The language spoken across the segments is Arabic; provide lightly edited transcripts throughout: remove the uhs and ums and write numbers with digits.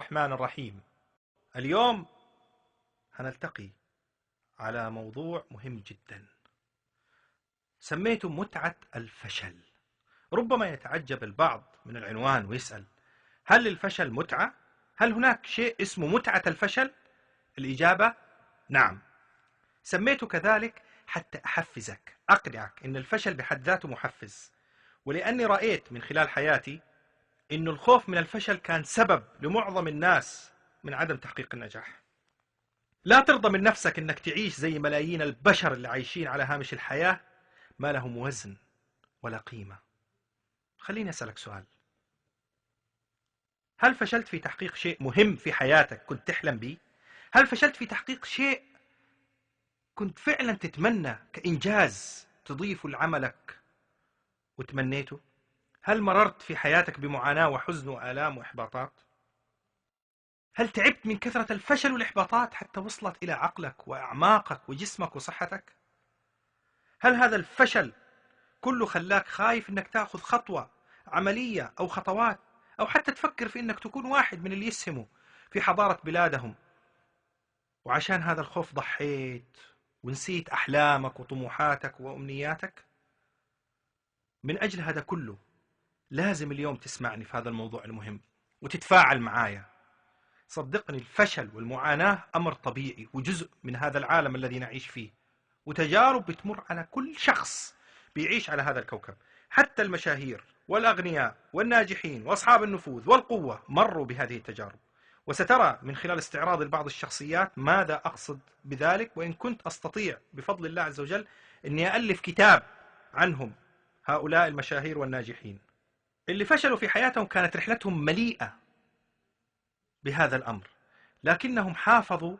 الرحمن الرحيم. اليوم هنلتقي على موضوع مهم جدا سميته متعة الفشل. ربما يتعجب البعض من العنوان ويسأل: هل الفشل متعة؟ هل هناك شيء اسمه متعة الفشل؟ الإجابة نعم. سميته كذلك حتى أحفزك، أقنعك إن الفشل بحد ذاته محفز، ولأني رأيت من خلال حياتي إن الخوف من الفشل كان سبب لمعظم الناس من عدم تحقيق النجاح. لا ترضى من نفسك انك تعيش زي ملايين البشر اللي عايشين على هامش الحياة ما لهم وزن ولا قيمة. خليني أسألك سؤال: هل فشلت في تحقيق شيء مهم في حياتك كنت تحلم به؟ هل فشلت في تحقيق شيء كنت فعلا تتمنى كإنجاز تضيفه لعملك وتمنيته؟ هل مررت في حياتك بمعاناة وحزن وآلام وإحباطات؟ هل تعبت من كثرة الفشل والإحباطات حتى وصلت إلى عقلك وأعماقك وجسمك وصحتك؟ هل هذا الفشل كله خلاك خايف انك تاخذ خطوة عملية او خطوات، او حتى تفكر في انك تكون واحد من اللي يسهموا في حضارة بلادهم، وعشان هذا الخوف ضحيت ونسيت احلامك وطموحاتك وامنياتك؟ من اجل هذا كله لازم اليوم تسمعني في هذا الموضوع المهم وتتفاعل معايا. صدقني، الفشل والمعاناة امر طبيعي وجزء من هذا العالم الذي نعيش فيه، وتجارب بتمر على كل شخص بيعيش على هذا الكوكب. حتى المشاهير والأغنياء والناجحين وأصحاب النفوذ والقوة مروا بهذه التجارب، وسترى من خلال استعراض لبعض الشخصيات ماذا أقصد بذلك، وإن كنت أستطيع بفضل الله عز وجل أني أألف كتاب عنهم، هؤلاء المشاهير والناجحين اللي فشلوا في حياتهم. كانت رحلتهم مليئة بهذا الأمر، لكنهم حافظوا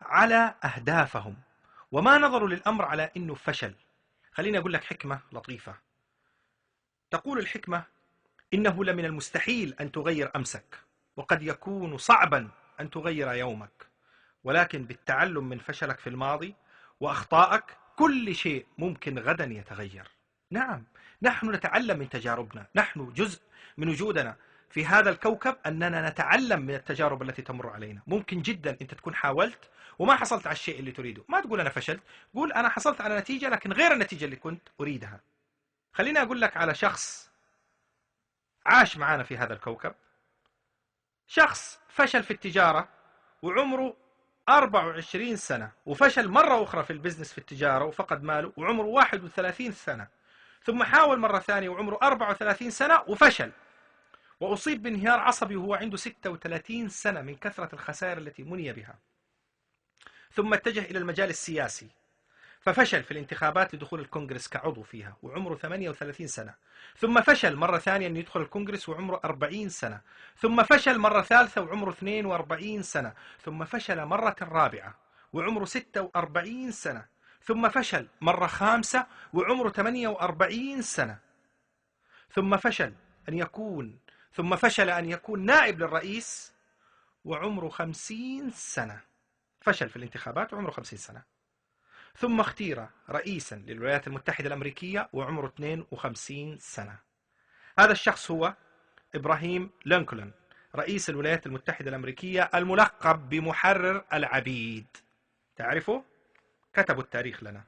على أهدافهم وما نظروا للأمر على أنه فشل. خليني أقول لك حكمة لطيفة. تقول الحكمة: إنه لمن المستحيل أن تغير أمسك، وقد يكون صعبا أن تغير يومك، ولكن بالتعلم من فشلك في الماضي وأخطائك كل شيء ممكن غدا يتغير. نعم، نحن نتعلم من تجاربنا، نحن جزء من وجودنا في هذا الكوكب أننا نتعلم من التجارب التي تمر علينا. ممكن جدا أنت تكون حاولت وما حصلت على الشيء اللي تريده، ما تقول أنا فشلت، قول أنا حصلت على نتيجة لكن غير النتيجة اللي كنت أريدها. خليني أقول لك على شخص عاش معانا في هذا الكوكب، شخص فشل في التجارة وعمره 24 سنة، وفشل مرة أخرى في البزنس في التجارة وفقد ماله وعمره 31 سنة، ثم حاول مرة ثانية وعمره 34 سنة وفشل، وأصيب بانهيار عصبي وهو عنده 36 سنة من كثرة الخسائر التي مني بها. ثم اتجه إلى المجال السياسي ففشل في الانتخابات لدخول الكونغرس كعضو فيها وعمره 38 سنة، ثم فشل مرة ثانية أن يدخل الكونغرس وعمره 40 سنة، ثم فشل مرة ثالثة وعمره 42 سنة، ثم فشل مرة رابعة وعمره 46 سنة، ثم فشل مرة خامسة وعمره 48 سنة، ثم فشل أن يكون نائب للرئيس وعمره 50 سنة. فشل في الانتخابات وعمره 50 سنة، ثم اختير رئيسا للولايات المتحدة الأمريكية وعمره 52 سنة. هذا الشخص هو إبراهيم لينكولن، رئيس الولايات المتحدة الأمريكية الملقب بمحرر العبيد. تعرفه؟ كتبوا التاريخ لنا.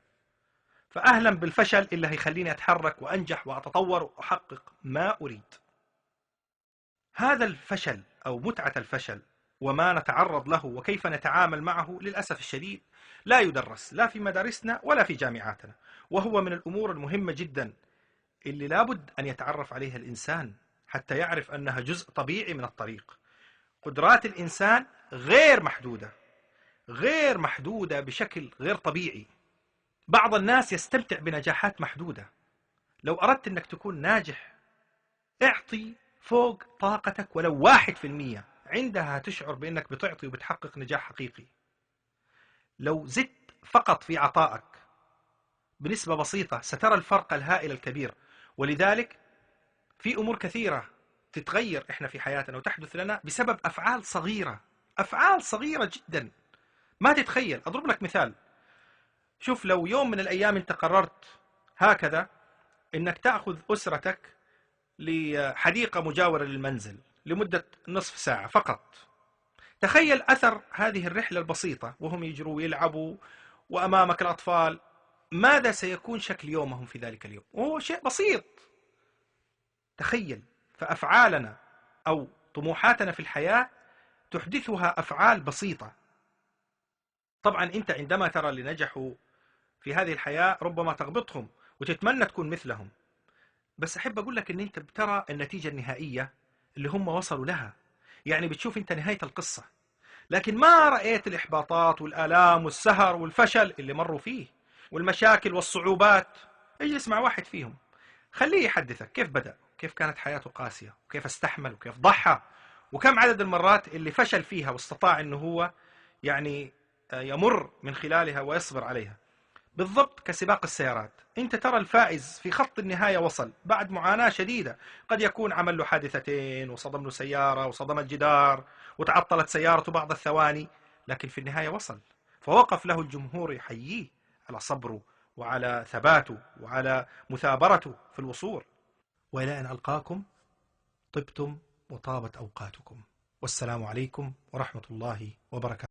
فأهلا بالفشل اللي هيخليني أتحرك وأنجح وأتطور وأحقق ما أريد. هذا الفشل أو متعة الفشل وما نتعرض له وكيف نتعامل معه للأسف الشديد لا يدرس لا في مدارسنا ولا في جامعاتنا، وهو من الأمور المهمة جدا اللي لابد أن يتعرف عليها الإنسان حتى يعرف أنها جزء طبيعي من الطريق. قدرات الإنسان غير محدودة بشكل غير طبيعي. بعض الناس يستمتع بنجاحات محدودة. لو أردت أنك تكون ناجح اعطي فوق طاقتك ولو 1%، عندها تشعر بأنك بتعطي وبتحقق نجاح حقيقي. لو زدت فقط في عطائك بنسبة بسيطة سترى الفرق الهائل الكبير. ولذلك في أمور كثيرة تتغير إحنا في حياتنا وتحدث لنا بسبب أفعال صغيرة جدا ما تتخيل. أضرب لك مثال. شوف، لو يوم من الأيام أنت قررت هكذا إنك تأخذ أسرتك لحديقة مجاورة للمنزل لمدة نصف ساعة فقط، تخيل أثر هذه الرحلة البسيطة وهم يجروا ويلعبوا وأمامك الأطفال، ماذا سيكون شكل يومهم في ذلك اليوم؟ وهو شيء بسيط. تخيل، فأفعالنا أو طموحاتنا في الحياة تحدثها أفعال بسيطة. طبعا أنت عندما ترى اللي نجحوا في هذه الحياة ربما تغبطهم وتتمنى تكون مثلهم، بس أحب أقول لك أن أنت بترى النتيجة النهائية اللي هم وصلوا لها. يعني بتشوف أنت نهاية القصة، لكن ما رأيت الإحباطات والآلام والسهر والفشل اللي مروا فيه والمشاكل والصعوبات. اجلس مع واحد فيهم، خليه يحدثك كيف بدأ، كيف كانت حياته قاسية، وكيف استحمل، وكيف ضحى، وكم عدد المرات اللي فشل فيها واستطاع أنه هو يعني يمر من خلالها ويصبر عليها. بالضبط كسباق السيارات، انت ترى الفائز في خط النهاية وصل بعد معاناة شديدة، قد يكون عمل له حادثتين وصدم له سيارة وصدم الجدار وتعطلت سيارته بعض الثواني، لكن في النهاية وصل. فوقف له الجمهور يحييه على صبره وعلى ثباته وعلى مثابرته في الوصول. وإلى أن ألقاكم، طبتم وطابت أوقاتكم، والسلام عليكم ورحمة الله وبركاته.